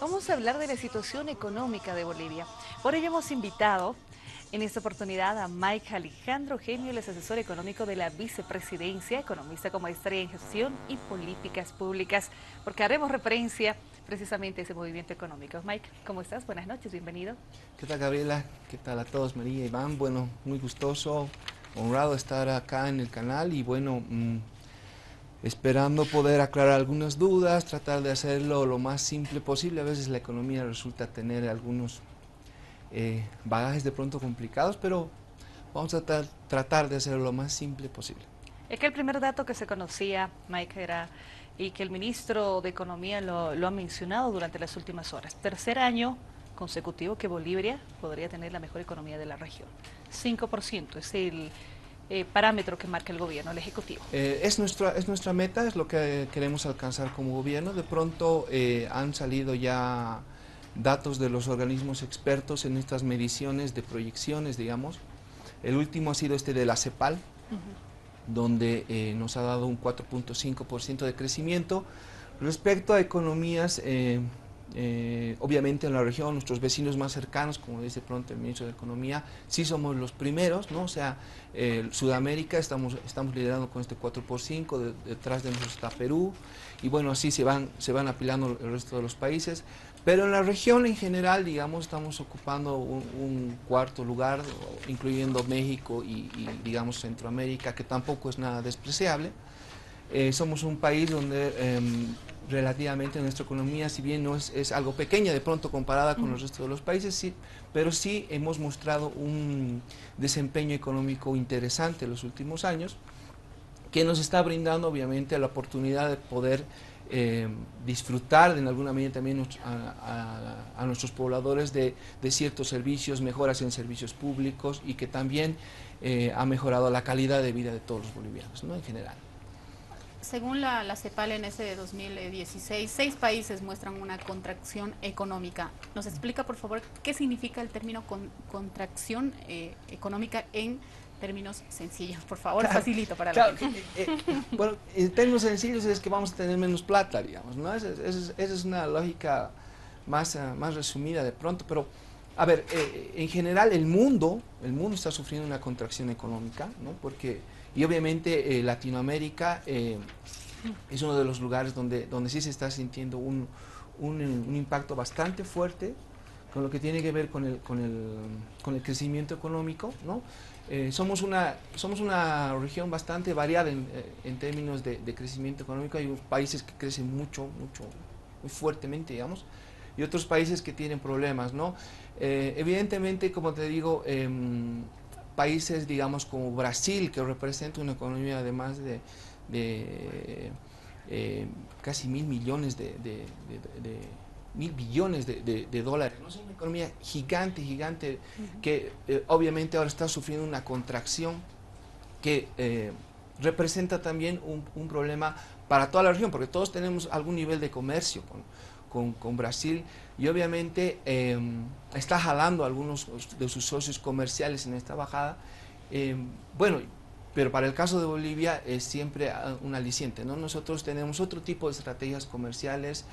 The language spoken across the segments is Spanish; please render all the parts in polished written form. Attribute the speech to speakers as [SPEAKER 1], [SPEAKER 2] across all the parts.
[SPEAKER 1] Vamos a hablar de la situación económica de Bolivia. Por ello hemos invitado en esta oportunidad a Mike Alejandro Genio, el asesor económico de la vicepresidencia, economista con maestría en gestión y políticas públicas, porque haremos referencia precisamente a ese movimiento económico. Mike, ¿cómo estás? Buenas noches, bienvenido.
[SPEAKER 2] ¿Qué tal, Gabriela? ¿Qué tal a todos, María, Iván? Bueno, muy gustoso, honrado de estar acá en el canal y bueno, esperando poder aclarar algunas dudas, tratar de hacerlo lo más simple posible. A veces la economía resulta tener algunos bagajes de pronto complicados, pero vamos a tratar de hacerlo lo más simple posible.
[SPEAKER 1] Es que el primer dato que se conocía, Mike, era, y que el ministro de Economía lo ha mencionado durante las últimas horas, tercer año consecutivo que Bolivia podría tener la mejor economía de la región. 5% es el parámetro que marca el gobierno, el Ejecutivo.
[SPEAKER 2] Es nuestra meta, es lo que queremos alcanzar como gobierno. De pronto han salido ya datos de los organismos expertos en estas mediciones de proyecciones, digamos. El último ha sido este de la CEPAL, donde nos ha dado un 4.5% de crecimiento. Respecto a economías, obviamente en la región, nuestros vecinos más cercanos, como dice pronto el ministro de Economía, sí somos los primeros, ¿no? O sea, Sudamérica estamos liderando con este 4%, detrás de nosotros está Perú, y bueno, así se van apilando el resto de los países. Pero en la región en general, digamos, estamos ocupando un cuarto lugar, incluyendo México y, digamos, Centroamérica, que tampoco es nada despreciable. Somos un país donde relativamente nuestra economía, si bien no es algo pequeña de pronto comparada con el resto de los países, sí, pero sí hemos mostrado un desempeño económico interesante en los últimos años, que nos está brindando obviamente la oportunidad de poder disfrutar en alguna medida también a nuestros pobladores de ciertos servicios, mejoras en servicios públicos y que también ha mejorado la calidad de vida de todos los bolivianos, ¿no? En general.
[SPEAKER 3] Según la CEPAL en ese de 2016, 6 países muestran una contracción económica. ¿Nos explica, por favor, qué significa el término contracción económica en términos sencillos? Por favor,
[SPEAKER 2] Claro,
[SPEAKER 3] facilito para la
[SPEAKER 2] claro,
[SPEAKER 3] gente.
[SPEAKER 2] bueno, en términos sencillos es que vamos a tener menos plata, digamos, ¿no? Esa es una lógica más resumida de pronto, pero a ver, en general el mundo está sufriendo una contracción económica, ¿no? Y obviamente Latinoamérica es uno de los lugares donde sí se está sintiendo un impacto bastante fuerte con lo que tiene que ver con el crecimiento económico, ¿no? Somos una región bastante variada en términos de crecimiento económico. Hay países que crecen mucho, muy fuertemente, digamos, y otros países que tienen problemas, ¿no? Evidentemente, como te digo, países, digamos, como Brasil, que representa una economía de más de casi 1.000 millones de 1.000 billones de dólares, ¿no? Es una economía gigante, que obviamente ahora está sufriendo una contracción que representa también un problema para toda la región, porque todos tenemos algún nivel de comercio con Brasil y obviamente está jalando a algunos de sus socios comerciales en esta bajada. Bueno, pero para el caso de Bolivia es siempre un aliciente, ¿no? Nosotros tenemos otro tipo de estrategias comerciales,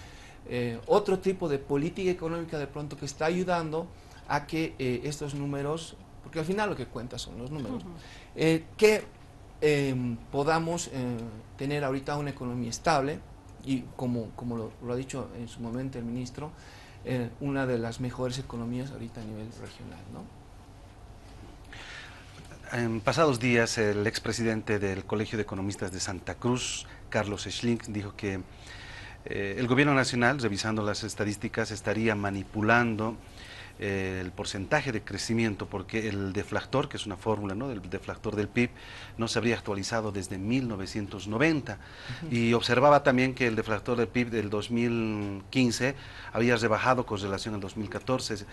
[SPEAKER 2] otro tipo de política económica de pronto que está ayudando a que estos números, porque al final lo que cuenta son los números, que podamos tener ahorita una economía estable y como lo ha dicho en su momento el ministro, una de las mejores economías ahorita a nivel regional, ¿no?
[SPEAKER 4] En pasados días, el expresidente del Colegio de Economistas de Santa Cruz, Carlos Schling, dijo que el gobierno nacional, revisando las estadísticas, estaría manipulando el porcentaje de crecimiento porque el deflactor, que es una fórmula, ¿no?, del deflactor del PIB, no se habría actualizado desde 1990. Y observaba también que el deflactor del PIB del 2015 había rebajado con relación al 2014.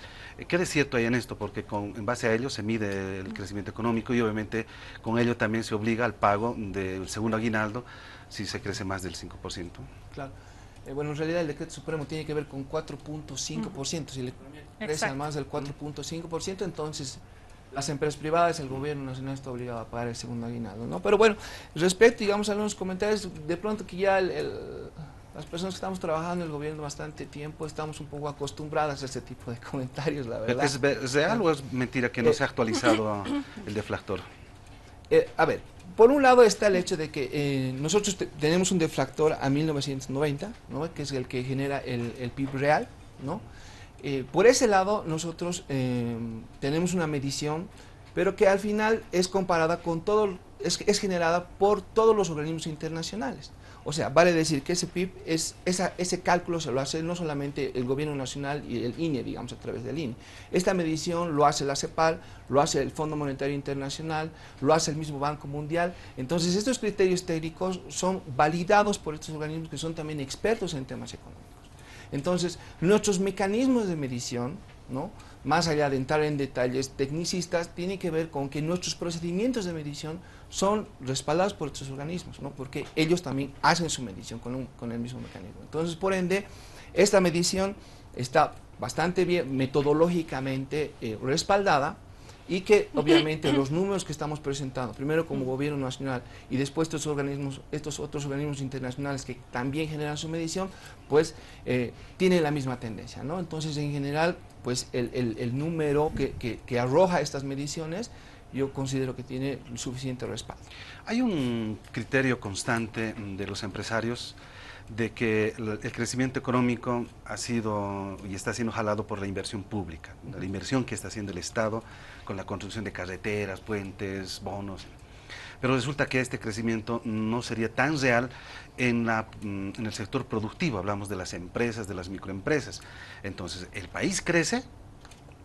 [SPEAKER 4] ¿Qué de cierto hay en esto? Porque en base a ello se mide el crecimiento económico y obviamente con ello también se obliga al pago del segundo aguinaldo si se crece más del 5%.
[SPEAKER 2] Claro. Bueno, en realidad el decreto supremo tiene que ver con 4.5%. Si la economía crece a más del 4.5%, entonces las empresas privadas, el gobierno nacional está obligado a pagar el segundo aguinaldo, ¿no? Pero bueno, respecto, digamos, a algunos comentarios, de pronto que ya Las personas que estamos trabajando en el gobierno bastante tiempo estamos un poco acostumbradas a ese tipo de comentarios, la verdad.
[SPEAKER 4] ¿Es real o es mentira que no se ha actualizado el deflactor?
[SPEAKER 2] A ver, por un lado está el hecho de que nosotros tenemos un deflactor a 1990, ¿no? Que es el que genera el PIB real, ¿no? Por ese lado nosotros tenemos una medición, pero que al final es comparada con todo, es generada por todos los organismos internacionales. O sea, vale decir que ese PIB, ese cálculo se lo hace no solamente el gobierno nacional y el INE, digamos, a través del INE. Esta medición lo hace la CEPAL, lo hace el Fondo Monetario Internacional, lo hace el mismo Banco Mundial. Entonces, estos criterios técnicos son validados por estos organismos que son también expertos en temas económicos. Entonces, nuestros mecanismos de medición, ¿no?, más allá de entrar en detalles tecnicistas, tiene que ver con que nuestros procedimientos de medición son respaldados por estos organismos, ¿no?, porque ellos también hacen su medición con el mismo mecanismo. Entonces, por ende, esta medición está bastante bien metodológicamente respaldada, y que obviamente los números que estamos presentando, primero como gobierno nacional y después estos otros organismos internacionales que también generan su medición, pues tienen la misma tendencia, ¿no? Entonces, en general, pues el número que arroja estas mediciones, yo considero que tiene suficiente respaldo.
[SPEAKER 4] Hay un criterio constante de los empresarios de que el crecimiento económico ha sido y está siendo jalado por la inversión pública, la inversión que está haciendo el Estado con la construcción de carreteras, puentes, bonos. Pero resulta que este crecimiento no sería tan real en el sector productivo, hablamos de las empresas, de las microempresas. Entonces, el país crece,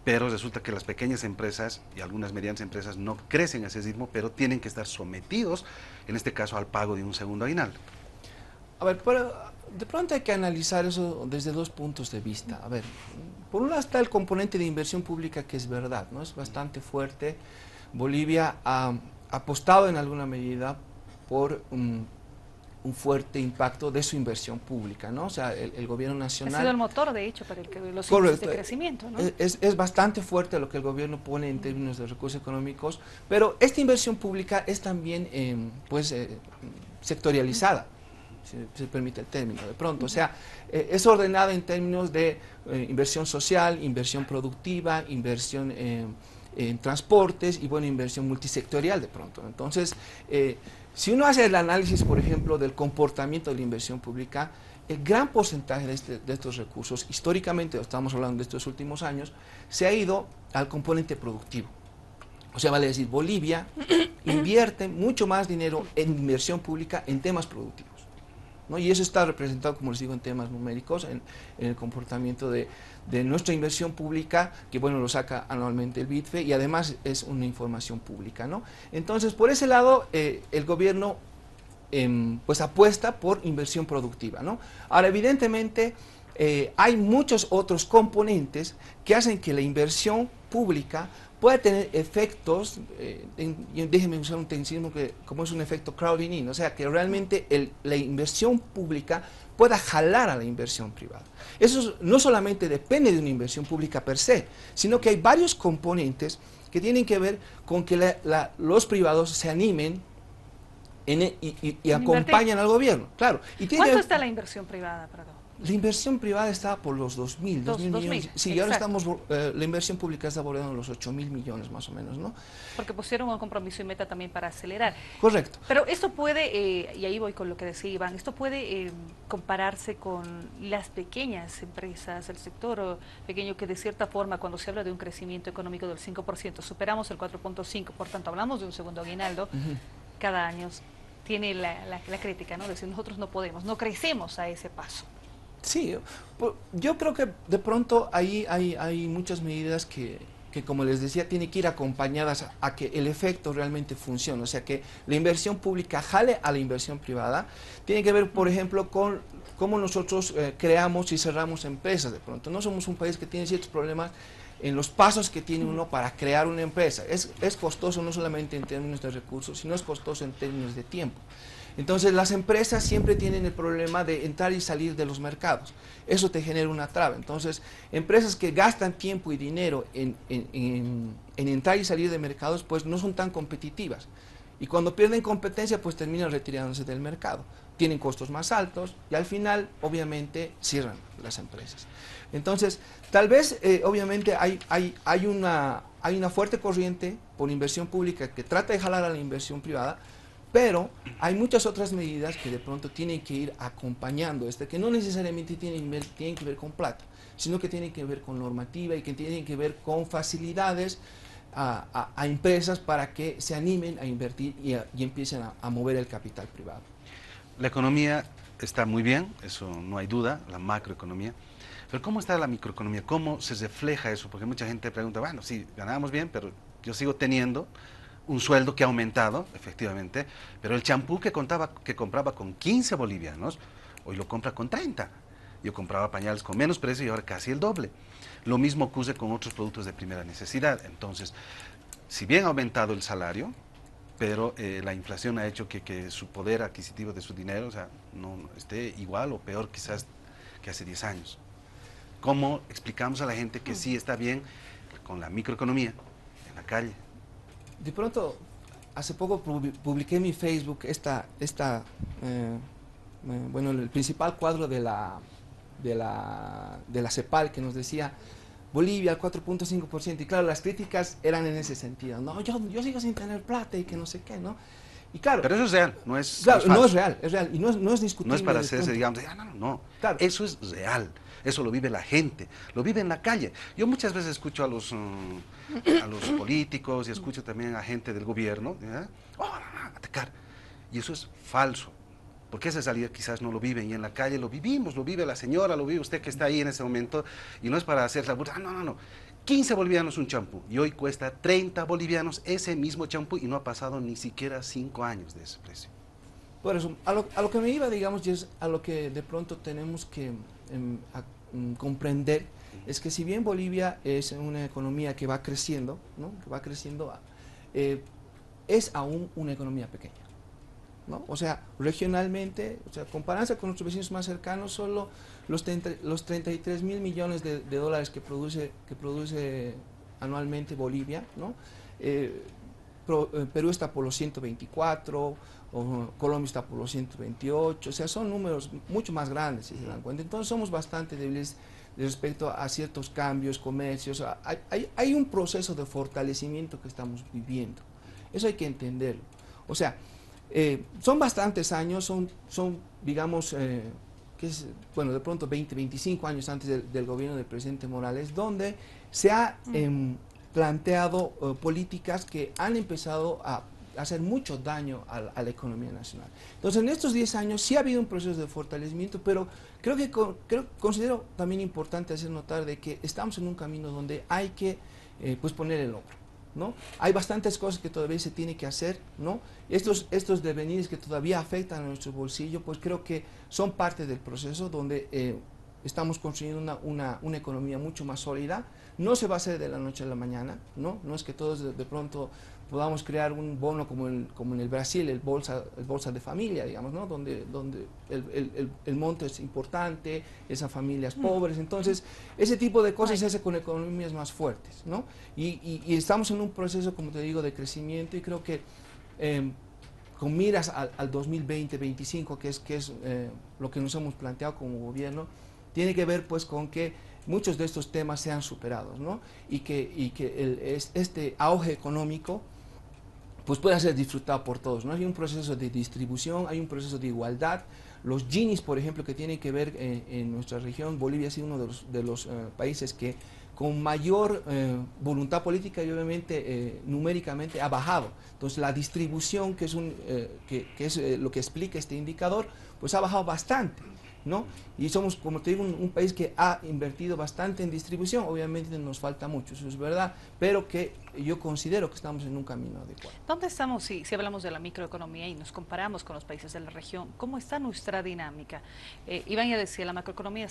[SPEAKER 4] pero resulta que las pequeñas empresas y algunas medianas empresas no crecen a ese ritmo, pero tienen que estar sometidos, en este caso, al pago de un segundo aguinaldo.
[SPEAKER 2] A ver, pero de pronto hay que analizar eso desde dos puntos de vista. A ver, por un lado está el componente de inversión pública, que es verdad, ¿no? Es bastante fuerte. Bolivia ha apostado en alguna medida por un fuerte impacto de su inversión pública, ¿no? O sea, el gobierno nacional...
[SPEAKER 1] Ha sido el motor, de hecho, para los índices de crecimiento, ¿no?
[SPEAKER 2] Es bastante fuerte lo que el gobierno pone en términos de recursos económicos, pero esta inversión pública es también, sectorializada, si se permite el término, de pronto. O sea, es ordenada en términos de inversión social, inversión productiva, inversión en transportes y, bueno, inversión multisectorial de pronto. Entonces, si uno hace el análisis, por ejemplo, del comportamiento de la inversión pública, el gran porcentaje de estos recursos, históricamente, estamos hablando de estos últimos años, se ha ido al componente productivo. O sea, vale decir, Bolivia invierte mucho más dinero en inversión pública en temas productivos, ¿no? Y eso está representado, como les digo, en temas numéricos, en el comportamiento de nuestra inversión pública, que, bueno, lo saca anualmente el BITFE, y además es una información pública, ¿no? Entonces, por ese lado, el gobierno pues apuesta por inversión productiva, ¿no? Ahora, evidentemente, hay muchos otros componentes que hacen que la inversión pública puede tener efectos, déjenme usar un tecnicismo como es un efecto crowding in, o sea, que realmente la inversión pública pueda jalar a la inversión privada. Eso no solamente depende de una inversión pública per se, sino que hay varios componentes que tienen que ver con que los privados se animen y acompañan al gobierno. Claro.
[SPEAKER 1] ¿Cuánto está la inversión privada, perdón?
[SPEAKER 2] La inversión privada está por los 2.000 millones. Sí, ahora estamos, la inversión pública está bordeando los 8.000 millones más o menos, ¿no?
[SPEAKER 1] Porque pusieron un compromiso y meta también para acelerar.
[SPEAKER 2] Correcto.
[SPEAKER 1] Pero esto puede, y ahí voy con lo que decía Iván, esto puede compararse con las pequeñas empresas, el sector pequeño, que de cierta forma, cuando se habla de un crecimiento económico del 5%, superamos el 4.5%, por tanto hablamos de un segundo aguinaldo, cada año tiene la crítica, ¿no? Decir, nosotros no podemos, no crecemos a ese paso.
[SPEAKER 2] Sí, yo creo que de pronto ahí hay muchas medidas que, como les decía, tienen que ir acompañadas a que el efecto realmente funcione. O sea, que la inversión pública jale a la inversión privada. Tiene que ver, por ejemplo, con cómo nosotros creamos y cerramos empresas de pronto. No somos un país que tiene ciertos problemas en los pasos que tiene uno para crear una empresa. Es costoso no solamente en términos de recursos, sino es costoso en términos de tiempo. Entonces, las empresas siempre tienen el problema de entrar y salir de los mercados. Eso te genera una traba. Entonces, empresas que gastan tiempo y dinero en entrar y salir de mercados, pues no son tan competitivas. Y cuando pierden competencia, pues terminan retirándose del mercado. tienen costos más altos y al final, obviamente, cierran las empresas. Entonces, tal vez, obviamente, hay una fuerte corriente por inversión pública que trata de jalar a la inversión privada, pero hay muchas otras medidas que de pronto tienen que ir acompañando que no necesariamente tienen que ver con plata, sino que tienen que ver con normativa y que tienen que ver con facilidades a empresas para que se animen a invertir y empiecen a mover el capital privado.
[SPEAKER 4] La economía está muy bien, eso no hay duda, la macroeconomía. Pero ¿cómo está la microeconomía? ¿Cómo se refleja eso? Porque mucha gente pregunta, bueno, sí, ganábamos bien, pero yo sigo teniendo un sueldo que ha aumentado, efectivamente, pero el champú que compraba con 15 bolivianos, hoy lo compra con 30. Yo compraba pañales con menos precio y ahora casi el doble. Lo mismo ocurre con otros productos de primera necesidad. Entonces, si bien ha aumentado el salario, pero la inflación ha hecho que su poder adquisitivo de su dinero, o sea, no esté igual o peor quizás que hace 10 años. ¿Cómo explicamos a la gente que sí está bien con la microeconomía en la calle?
[SPEAKER 2] De pronto, hace poco publiqué en mi Facebook bueno, el principal cuadro de la CEPAL que nos decía Bolivia al 4.5%, y claro, las críticas eran en ese sentido, no, yo sigo sin tener plata y que no sé qué, ¿no? Y claro,
[SPEAKER 4] pero eso es real, no es,
[SPEAKER 2] claro,
[SPEAKER 4] no es
[SPEAKER 2] es real, y no es discutible.
[SPEAKER 4] No es para hacerse, digamos, no,
[SPEAKER 2] claro.
[SPEAKER 4] Eso es real, eso lo vive la gente, lo vive en la calle. Yo muchas veces escucho a los políticos y escucho también a gente del gobierno, atacar, y eso es falso. Porque esa salida quizás no lo viven y en la calle lo vivimos, lo vive la señora, lo vive usted que está ahí en ese momento y no es para hacer la burla, no. 15 bolivianos un champú y hoy cuesta 30 bolivianos ese mismo champú y no ha pasado ni siquiera 5 años de ese precio.
[SPEAKER 2] Por eso, a lo que me iba, digamos, y es a lo que de pronto tenemos que comprender, es que si bien Bolivia es una economía que va creciendo, ¿no? Que va creciendo, es aún una economía pequeña, ¿no? O sea, regionalmente, o sea, comparándose con nuestros vecinos más cercanos, solo los 33 mil millones de dólares que produce anualmente Bolivia, ¿no? Perú está por los 124, Colombia está por los 128, o sea, son números mucho más grandes, si se dan cuenta. Entonces somos bastante débiles respecto a ciertos cambios, comercios. Hay un proceso de fortalecimiento que estamos viviendo. Eso hay que entenderlo. O sea, son bastantes años, son digamos, bueno, de pronto 20, 25 años antes del gobierno del presidente Morales, donde se ha planteado políticas que han empezado a hacer mucho daño a la economía nacional. Entonces, en estos 10 años sí ha habido un proceso de fortalecimiento, pero considero también importante hacer notar de que estamos en un camino donde hay que pues poner el hombro, ¿no? Hay bastantes cosas que todavía se tiene que hacer, ¿no? Estos devenires que todavía afectan a nuestro bolsillo, pues creo que son parte del proceso donde estamos construyendo una economía mucho más sólida. No se va a hacer de la noche a la mañana, ¿no? No es que todos de pronto podamos crear un bono como en el Brasil, el bolsa de familia, digamos, ¿no? Donde el monto es importante, esas familias pobres. Entonces, ese tipo de cosas se hace con economías más fuertes, ¿no? Y estamos en un proceso, como te digo, de crecimiento, y creo que con miras al 2020-25, que es lo que nos hemos planteado como gobierno, tiene que ver pues con que muchos de estos temas sean superados, ¿no? Y que este auge económico pues pueda ser disfrutado por todos, ¿no? Hay un proceso de distribución, hay un proceso de igualdad. Los Ginis, por ejemplo, que tienen que ver en nuestra región, Bolivia ha sido uno de los países que con mayor voluntad política y obviamente numéricamente ha bajado. Entonces la distribución, que es lo que explica este indicador, pues ha bajado bastante, ¿no? Y somos, como te digo, un país que ha invertido bastante en distribución. Obviamente nos falta mucho, eso es verdad, pero que yo considero que estamos en un camino adecuado.
[SPEAKER 1] ¿Dónde estamos si hablamos de la microeconomía y nos comparamos con los países de la región? ¿Cómo está nuestra dinámica? Iván ya decía, la macroeconomía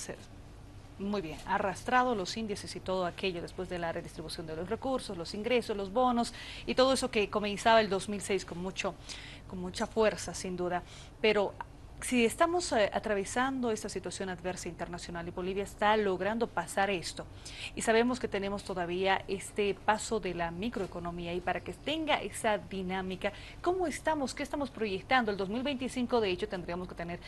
[SPEAKER 1] muy bien, ha arrastrado los índices y todo aquello después de la redistribución de los recursos, los ingresos, los bonos y todo eso que comenzaba el 2006 con mucha fuerza, sin duda. Pero Si estamos atravesando esta situación adversa internacional y Bolivia está logrando pasar esto y sabemos que tenemos todavía este paso de la microeconomía y para que tenga esa dinámica, ¿cómo estamos? ¿Qué estamos proyectando? El 2025 de hecho tendríamos que tener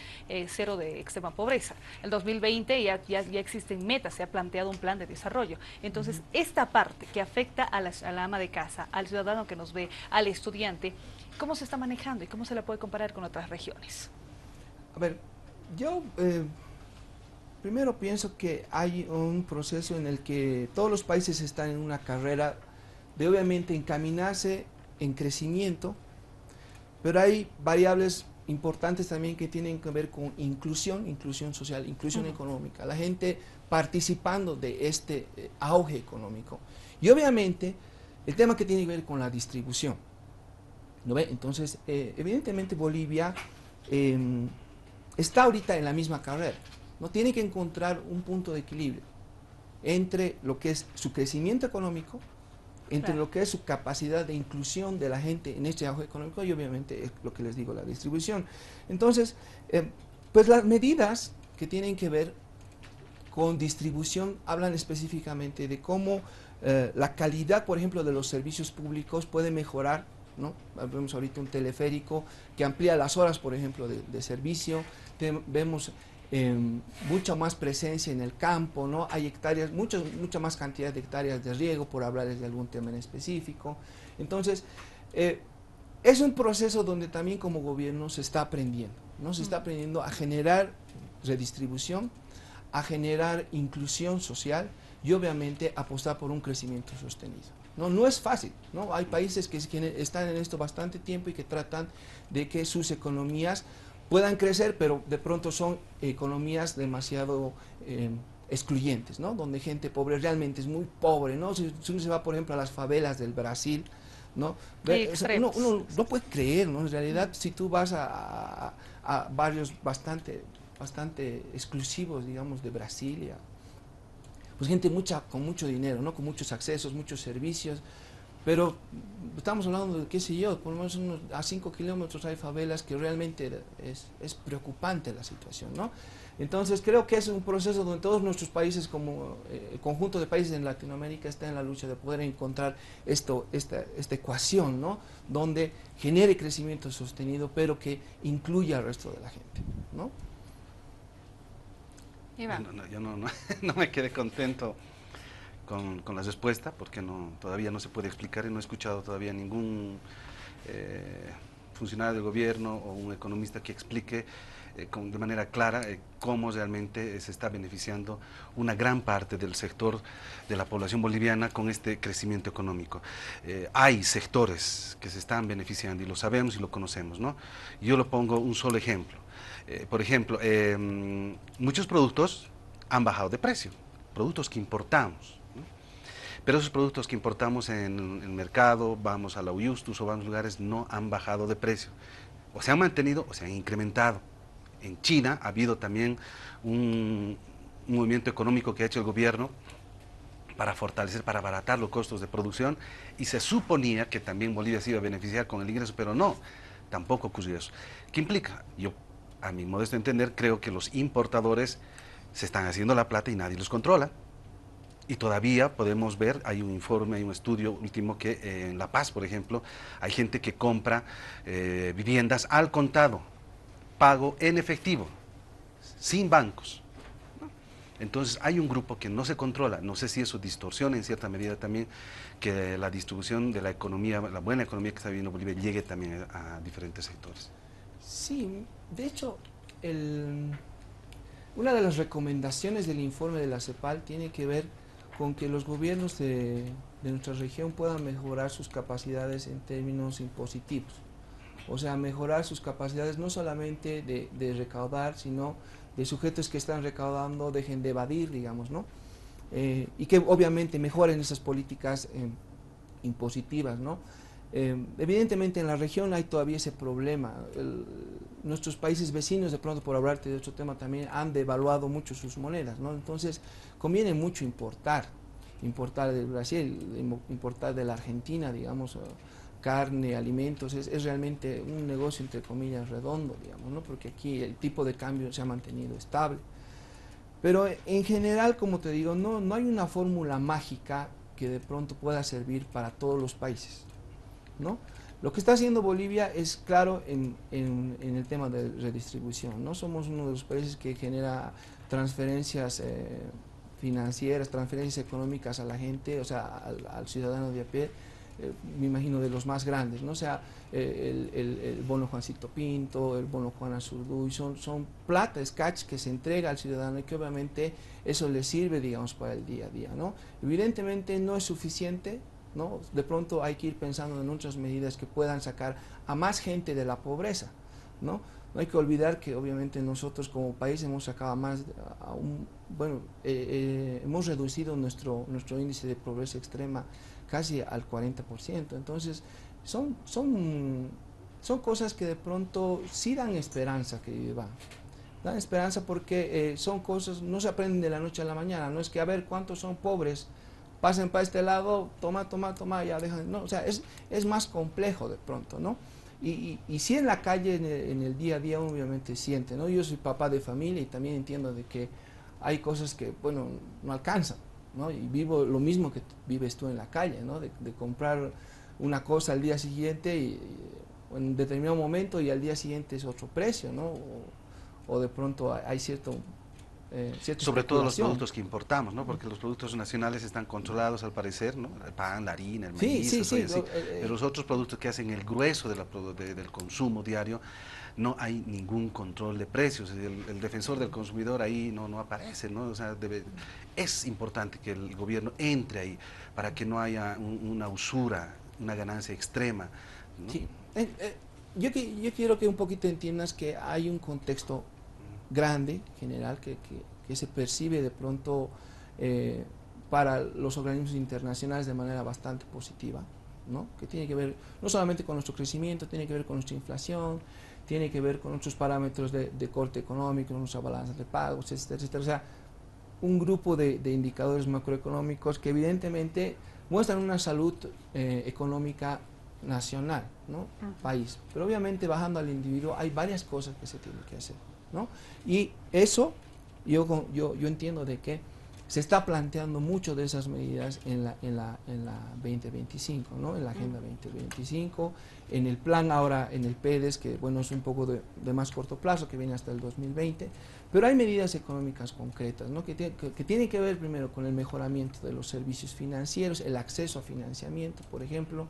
[SPEAKER 1] cero de extrema pobreza. El 2020 ya existen metas, se ha planteado un plan de desarrollo. Entonces esta parte que afecta a la ama de casa, al ciudadano que nos ve, al estudiante, ¿cómo se está manejando y cómo se la puede comparar con otras regiones?
[SPEAKER 2] A ver, yo primero pienso que hay un proceso en el que todos los países están en una carrera de obviamente encaminarse en crecimiento, pero hay variables importantes también que tienen que ver con inclusión social, inclusión económica, la gente participando de este auge económico. Y obviamente el tema que tiene que ver con la distribución, ¿no ve? Entonces, evidentemente Bolivia está ahorita en la misma carrera, no tiene que encontrar un punto de equilibrio entre lo que es su crecimiento económico, entre lo que es su capacidad de inclusión de la gente en este auge económico y obviamente lo que les digo, la distribución. Entonces, pues las medidas que tienen que ver con distribución hablan específicamente de cómo la calidad, por ejemplo, de los servicios públicos puede mejorar, ¿no? Vemos ahorita un teleférico que amplía las horas, por ejemplo, de servicio. Vemos mucha más presencia en el campo, ¿no? Hay hectáreas, mucha más cantidad de hectáreas de riego, por hablarles de algún tema en específico. Entonces, es un proceso donde también como gobierno se está aprendiendo, ¿no? Se está aprendiendo a generar redistribución, a generar inclusión social y obviamente apostar por un crecimiento sostenido. No es fácil, ¿no? Hay países que están en esto bastante tiempo y que tratan de que sus economías puedan crecer, pero de pronto son economías demasiado excluyentes, ¿no? Donde gente pobre realmente es muy pobre, ¿no? Si uno se va, por ejemplo, a las favelas del Brasil, ¿no? O sea, uno no puede creer, ¿no? En realidad, si tú vas a barrios bastante exclusivos, digamos, de Brasilia, pues gente con mucho dinero, ¿no? Con muchos accesos, muchos servicios, pero estamos hablando de, qué sé yo, por lo menos a 5 kilómetros hay favelas que realmente es preocupante la situación, ¿no? Entonces creo que es un proceso donde todos nuestros países, como el conjunto de países en Latinoamérica, está en la lucha de poder encontrar esta ecuación, ¿no? Donde genere crecimiento sostenido, pero que incluya al resto de la gente, ¿no?
[SPEAKER 4] Yo no me quedé contento con la respuesta, porque todavía no se puede explicar y no he escuchado todavía ningún funcionario del gobierno o un economista que explique de manera clara cómo realmente se está beneficiando una gran parte del sector de la población boliviana con este crecimiento económico. Hay sectores que se están beneficiando y lo sabemos y lo conocemos, ¿no? Yo lo pongo un solo ejemplo. Por ejemplo, muchos productos han bajado de precio, productos que importamos, ¿no? Pero esos productos que importamos en el mercado, vamos a la Uyustus o vamos a lugares, no han bajado de precio. O se han mantenido o se han incrementado. En China ha habido también un movimiento económico que ha hecho el gobierno para fortalecer, para abaratar los costos de producción, y se suponía que también Bolivia se iba a beneficiar con el ingreso, pero no, tampoco ocurrió eso. ¿Qué implica? Yo, a mi modesto entender, creo que los importadores se están haciendo la plata y nadie los controla. Y todavía podemos ver, hay un informe, hay un estudio último que en La Paz, por ejemplo, hay gente que compra viviendas al contado, pago en efectivo, sin bancos, ¿no? Entonces hay un grupo que no se controla. No sé si eso distorsiona en cierta medida también que la distribución de la economía, la buena economía que está viviendo Bolivia, llegue también a diferentes sectores.
[SPEAKER 2] Sí, de hecho, una de las recomendaciones del informe de la CEPAL tiene que ver con que los gobiernos de nuestra región puedan mejorar sus capacidades en términos impositivos. O sea, mejorar sus capacidades no solamente de recaudar, sino de sujetos que están recaudando dejen de evadir, digamos, ¿no? Y que obviamente mejoren esas políticas impositivas, ¿no? Evidentemente en la región hay todavía ese problema. Nuestros países vecinos, de pronto por hablarte de otro tema también, han devaluado mucho sus monedas, ¿no? Entonces conviene mucho importar del Brasil, importar de la Argentina, digamos, carne, alimentos, es realmente un negocio entre comillas redondo, digamos, ¿no? Porque aquí el tipo de cambio se ha mantenido estable. Pero en general, como te digo, no hay una fórmula mágica que de pronto pueda servir para todos los países, ¿no? Lo que está haciendo Bolivia es claro en el tema de redistribución, ¿no? Somos uno de los países que genera transferencias financieras, transferencias económicas a la gente, o sea, al ciudadano de a pie, me imagino de los más grandes, ¿no? O sea, el bono Juancito Pinto, el bono Juana Zurduy, son plata, es cash que se entrega al ciudadano y que obviamente eso le sirve, digamos, para el día a día, ¿no? Evidentemente no es suficiente, ¿no? De pronto hay que ir pensando en otras medidas que puedan sacar a más gente de la pobreza, ¿no? No hay que olvidar que obviamente nosotros como país hemos sacado más, hemos reducido nuestro índice de pobreza extrema casi al 40%, entonces son cosas que de pronto sí dan esperanza, que dan esperanza porque son cosas, no se aprenden de la noche a la mañana, no es que a ver cuántos son pobres, pasen para este lado, toma, ya dejan, no, o sea, es más complejo de pronto, ¿no? Y sí en la calle, en el día a día, obviamente siente, ¿no? Yo soy papá de familia y también entiendo de que hay cosas que, bueno, no alcanzan, ¿no? Y vivo lo mismo que vives tú en la calle, ¿no? De comprar una cosa al día siguiente y en determinado momento y al día siguiente es otro precio, ¿no? O de pronto hay cierta
[SPEAKER 4] sobre todo los productos que importamos, ¿no? Porque los productos nacionales están controlados al parecer, ¿no? El pan, la harina, el maíz,
[SPEAKER 2] sí,
[SPEAKER 4] pero los otros productos que hacen el grueso del consumo diario, no hay ningún control de precios. El defensor del consumidor ahí no aparece, ¿no? O sea, es importante que el gobierno entre ahí para que no haya una usura, una ganancia extrema, ¿no?
[SPEAKER 2] Sí. Yo quiero que un poquito entiendas que hay un contexto grande, general, que se percibe de pronto para los organismos internacionales de manera bastante positiva, ¿no? Que tiene que ver no solamente con nuestro crecimiento, tiene que ver con nuestra inflación, tiene que ver con nuestros parámetros de corte económico, nuestra balanza de pagos, etcétera, etcétera. O sea, un grupo de indicadores macroeconómicos que evidentemente muestran una salud económica nacional, ¿no? País. Pero obviamente bajando al individuo hay varias cosas que se tienen que hacer, ¿no? Y eso yo entiendo de que se está planteando mucho de esas medidas en la 2025, ¿no? En la Agenda 2025, en el plan ahora, en el PEDES, que bueno, es un poco de más corto plazo, que viene hasta el 2020, pero hay medidas económicas concretas, ¿no? que tienen que ver primero con el mejoramiento de los servicios financieros, el acceso a financiamiento, por ejemplo.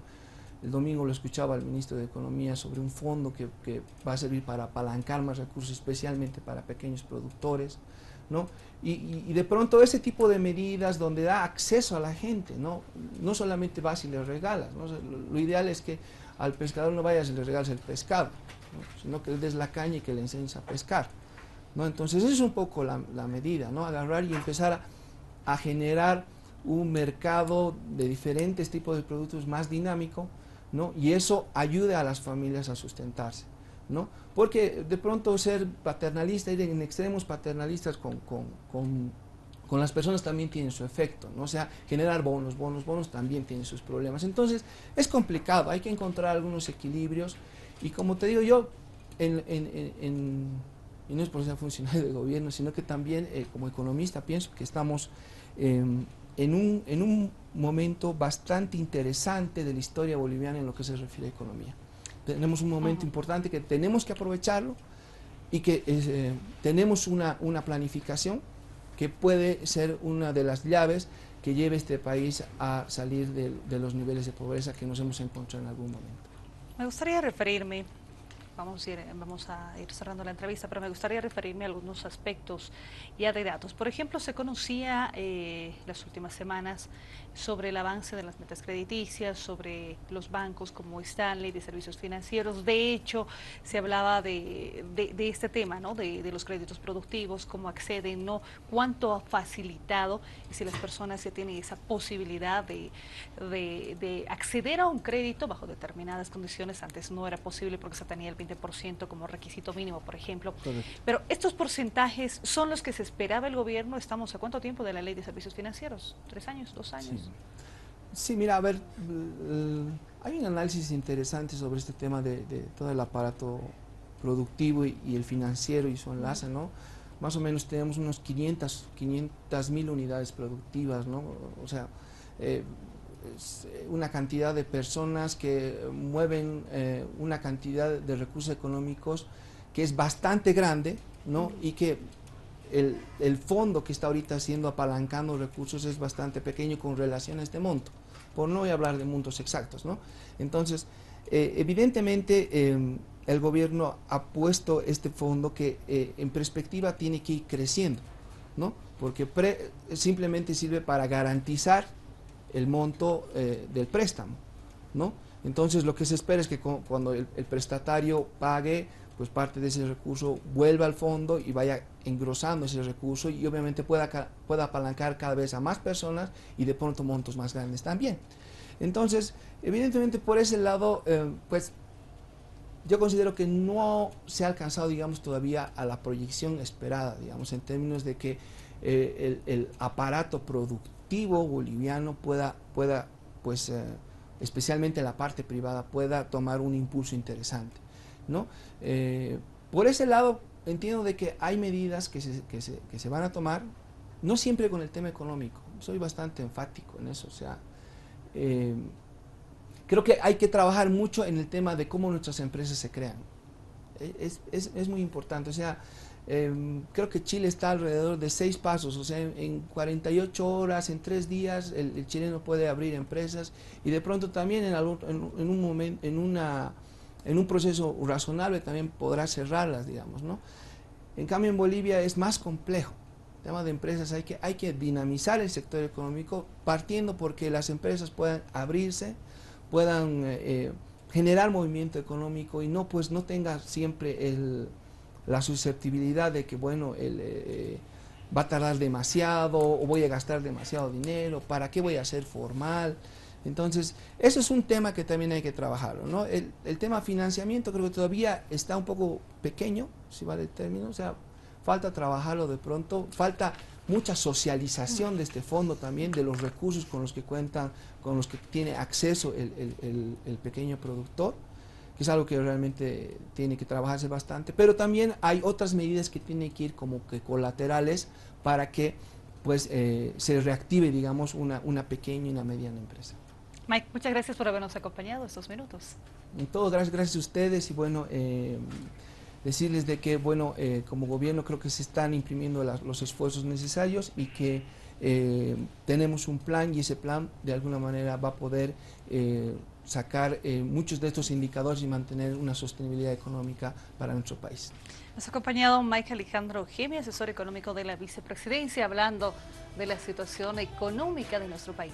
[SPEAKER 2] El domingo lo escuchaba al ministro de Economía sobre un fondo que va a servir para apalancar más recursos, especialmente para pequeños productores, ¿no? Y de pronto ese tipo de medidas donde da acceso a la gente, no solamente vas y le regalas, ¿no? Lo ideal es que al pescador no vayas y le regales el pescado, ¿no? Sino que le des la caña y que le enseñes a pescar, ¿no? Entonces esa es un poco la medida, ¿no? Agarrar y empezar a generar un mercado de diferentes tipos de productos más dinámico, ¿no? Y eso ayude a las familias a sustentarse, ¿no? Porque de pronto ser paternalista, ir en extremos paternalistas con las personas también tiene su efecto, ¿no? O sea, generar bonos también tiene sus problemas. Entonces, es complicado, hay que encontrar algunos equilibrios y como te digo yo, y no es por ser funcionario de gobierno, sino que también como economista pienso que estamos en un momento bastante interesante de la historia boliviana en lo que se refiere a economía. Tenemos un momento importante que tenemos que aprovecharlo y que tenemos una planificación que puede ser una de las llaves que lleve este país a salir de los niveles de pobreza que nos hemos encontrado en algún momento.
[SPEAKER 1] Me gustaría referirme, vamos a ir cerrando la entrevista, pero me gustaría referirme a algunos aspectos ya de datos. Por ejemplo, se conocía las últimas semanas sobre el avance de las metas crediticias, sobre los bancos como Stanley, de servicios financieros. De hecho, se hablaba de este tema, ¿no? De los créditos productivos, cómo acceden, ¿no? Cuánto ha facilitado y si las personas ya tienen esa posibilidad de acceder a un crédito bajo determinadas condiciones. Antes no era posible porque se tenía el 20% como requisito mínimo, por ejemplo. Correcto. Pero estos porcentajes son los que se esperaba el gobierno. ¿Estamos a cuánto tiempo de la ley de servicios financieros? ¿3 años? ¿2 años?
[SPEAKER 2] Sí. Sí, mira, a ver, hay un análisis interesante sobre este tema de todo el aparato productivo y el financiero y su enlace, ¿no? Más o menos tenemos unos 500.000 unidades productivas, ¿no? O sea, es una cantidad de personas que mueven una cantidad de recursos económicos que es bastante grande, ¿no? Y que el fondo que está ahorita siendo apalancando recursos es bastante pequeño con relación a este monto, por no hablar de montos exactos, ¿no? Entonces, evidentemente, el gobierno ha puesto este fondo que en perspectiva tiene que ir creciendo, ¿no? Porque simplemente sirve para garantizar el monto del préstamo, ¿no? Entonces lo que se espera es que cuando el prestatario pague, pues parte de ese recurso vuelva al fondo y vaya engrosando ese recurso y obviamente pueda apalancar cada vez a más personas y de pronto montos más grandes también. Entonces, evidentemente por ese lado, pues yo considero que no se ha alcanzado, digamos, todavía a la proyección esperada, digamos, en términos de que el aparato productivo boliviano pueda pues, especialmente la parte privada, pueda tomar un impulso interesante, ¿no? Por ese lado, entiendo de que hay medidas que se van a tomar, no siempre con el tema económico, soy bastante enfático en eso, o sea, creo que hay que trabajar mucho en el tema de cómo nuestras empresas se crean. Es muy importante, o sea, creo que Chile está alrededor de 6 pasos, o sea, en 48 horas, en 3 días, el chileno puede abrir empresas y de pronto también en un momento, en un proceso razonable también podrá cerrarlas, digamos, ¿no? En cambio en Bolivia es más complejo. El tema de empresas hay que dinamizar el sector económico partiendo porque las empresas puedan abrirse, puedan generar movimiento económico y no pues no tenga siempre la susceptibilidad de que bueno va a tardar demasiado o voy a gastar demasiado dinero, ¿para qué voy a ser formal? Entonces, eso es un tema que también hay que trabajarlo, ¿no? El tema financiamiento creo que todavía está un poco pequeño, si vale el término, o sea, falta trabajarlo de pronto, falta mucha socialización de este fondo también, de los recursos con los que cuentan, con los que tiene acceso el pequeño productor, que es algo que realmente tiene que trabajarse bastante, pero también hay otras medidas que tienen que ir como que colaterales para que pues se reactive, digamos, una pequeña y una mediana empresa.
[SPEAKER 1] Mike, muchas gracias por habernos acompañado estos minutos.
[SPEAKER 2] En todo, gracias a ustedes y bueno, decirles de que bueno, como gobierno creo que se están imprimiendo los esfuerzos necesarios y que tenemos un plan y ese plan de alguna manera va a poder sacar muchos de estos indicadores y mantener una sostenibilidad económica para nuestro país.
[SPEAKER 1] Nos ha acompañado Mike Alejandro Gemio, asesor económico de la vicepresidencia, hablando de la situación económica de nuestro país.